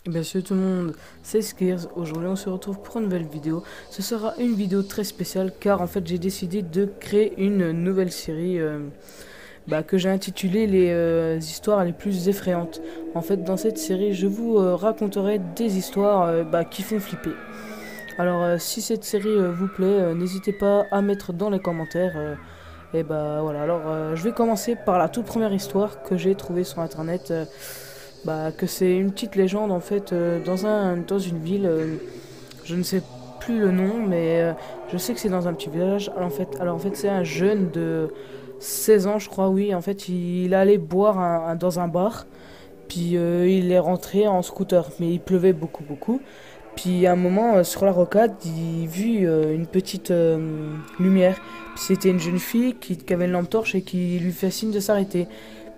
Et bien salut tout le monde, c'est Skirs. Aujourd'hui on se retrouve pour une nouvelle vidéo. Ce sera une vidéo très spéciale car en fait j'ai décidé de créer une nouvelle série que j'ai intitulée les histoires les plus effrayantes. En fait dans cette série je vous raconterai des histoires qui font flipper. Alors si cette série vous plaît, n'hésitez pas à mettre dans les commentaires. Et bah voilà, alors je vais commencer par la toute première histoire que j'ai trouvée sur internet. Que c'est une petite légende en fait dans une ville, je ne sais plus le nom mais je sais que c'est dans un petit village. Alors en fait c'est un jeune de 16 ans je crois, oui, en fait il allait boire dans un bar, puis il est rentré en scooter mais il pleuvait beaucoup, puis à un moment sur la rocade il vit une petite lumière, puis c'était une jeune fille qui avait une lampe torche et qui lui fait signe de s'arrêter.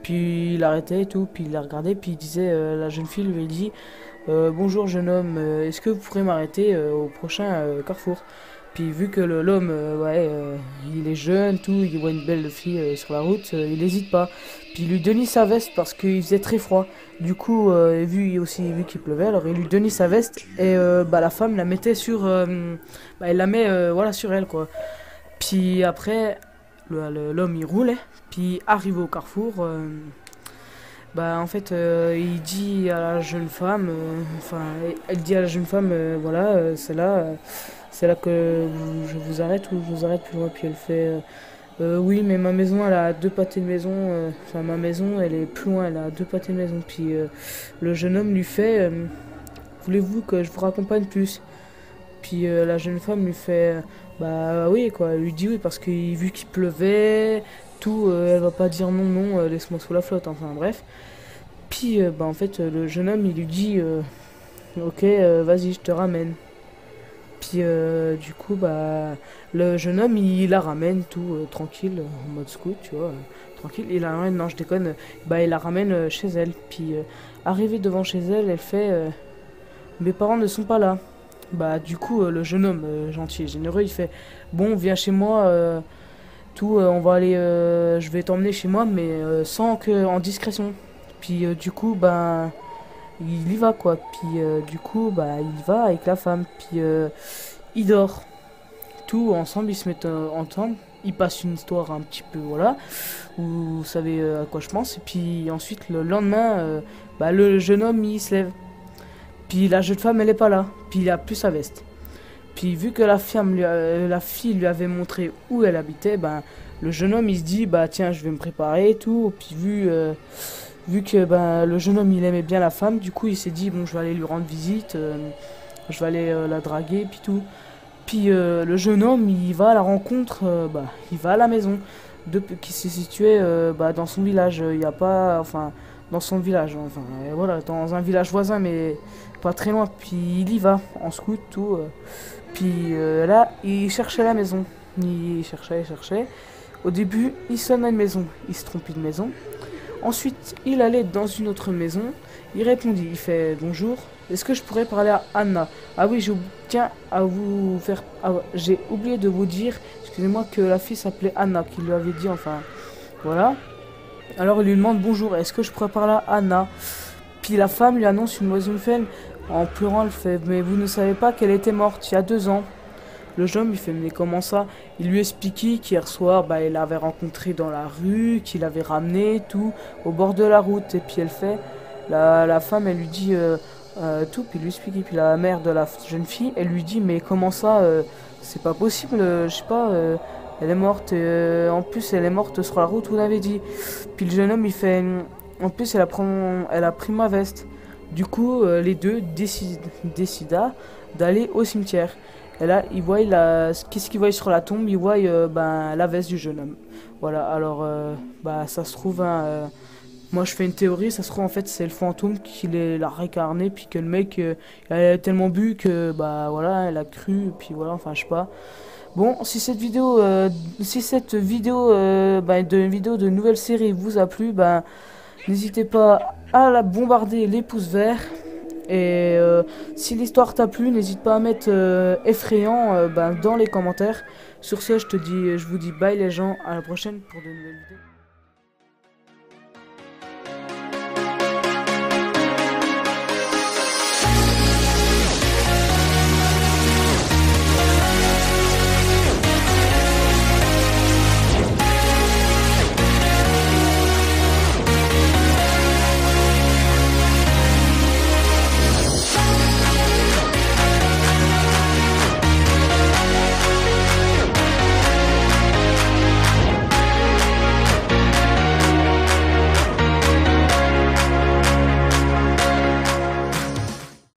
Puis il arrêtait et tout, puis il la regardait, puis il disait, la jeune fille lui dit bonjour jeune homme, est-ce que vous pourrez m'arrêter au prochain carrefour? Puis vu que l'homme, il est jeune, tout, il voit une belle fille sur la route, il n'hésite pas. Puis il lui donnait sa veste parce qu'il faisait très froid. Du coup, vu qu'il pleuvait, alors il lui donnait sa veste et la femme la mettait sur, elle la met sur elle quoi. Puis après, l'homme il roulait, puis arrivé au carrefour, il dit à la jeune femme, elle dit à la jeune femme, c'est là que je vous arrête ou je vous arrête plus loin. Puis elle fait, oui, mais ma maison elle a deux pâtés de maison, ma maison elle est plus loin, elle a deux pâtés de maison. Puis le jeune homme lui fait, voulez-vous que je vous raccompagne plus? Puis la jeune femme lui fait oui quoi, elle lui dit oui parce que vu qu'il pleuvait, tout, elle va pas dire non, laisse-moi sous la flotte, enfin bref. Puis le jeune homme il lui dit ok, vas-y je te ramène. Puis le jeune homme il la ramène tout tranquille, en mode scout, tu vois, tranquille, il la ramène, non je déconne, il la ramène chez elle. Puis arrivé devant chez elle, elle fait mes parents ne sont pas là. Du coup, le jeune homme gentil et généreux, il fait bon, viens chez moi, on va aller, je vais t'emmener chez moi, mais en discrétion. Puis il y va quoi. Puis il va avec la femme, puis il dort. Tout ensemble, ils se mettent ensemble. Ils passent une histoire un petit peu, voilà, où vous savez à quoi je pense. Et puis ensuite, le lendemain, le jeune homme, il se lève. Puis la jeune femme, elle est pas là. Puis il a plus sa veste. Puis vu que la fille lui avait montré où elle habitait, le jeune homme, il se dit, tiens, je vais me préparer et tout. Puis vu que le jeune homme, il aimait bien la femme, du coup, il s'est dit, bon, je vais aller lui rendre visite, je vais aller la draguer, puis tout. Puis le jeune homme, il va à la rencontre, il va à la maison qui s'est située dans son village. Il n'y a pas, dans son village, dans un village voisin, mais pas très loin. Puis il y va en scout, tout. Puis là, il cherchait la maison. Il cherchait. Au début, il sonne à une maison. Il se trompait de maison. Ensuite, il allait dans une autre maison. Il répondit. Il fait bonjour. Est-ce que je pourrais parler à Anna? Ah oui, j'ai oublié de vous dire, excusez-moi, que la fille s'appelait Anna, qu'il lui avait dit, voilà. Alors il lui demande bonjour, est-ce que je pourrais parler à Anna? Puis la femme lui annonce une mauvaise nouvelle. En pleurant, elle fait mais vous ne savez pas qu'elle était morte il y a 2 ans. Le jeune homme il fait mais comment ça? Il lui explique qu'hier soir il l'avait rencontré dans la rue, qu'il avait ramené tout au bord de la route. Et puis elle fait la femme elle lui dit tout, puis il lui explique. Et puis la mère de la jeune fille elle lui dit mais comment ça, c'est pas possible, je sais pas, elle est morte, en plus elle est morte sur la route, vous l'avez dit. Puis le jeune homme il fait en plus elle a pris ma veste. Du coup les deux décida d'aller au cimetière. Et là ils voient qu'est-ce qu'ils voient sur la tombe? Ils voient la veste du jeune homme. Voilà, alors ça se trouve Moi je fais une théorie, ça se trouve en fait c'est le fantôme qui l'a réincarné, puis que le mec il a tellement bu que bah voilà, elle a cru, et puis voilà, enfin je sais pas. Bon, si cette vidéo, de nouvelle série vous a plu, bah n'hésitez pas à la bombarder les pouces verts. Et si l'histoire t'a plu, n'hésite pas à mettre effrayant dans les commentaires. Sur ce, je vous dis bye les gens, à la prochaine pour de nouvelles vidéos.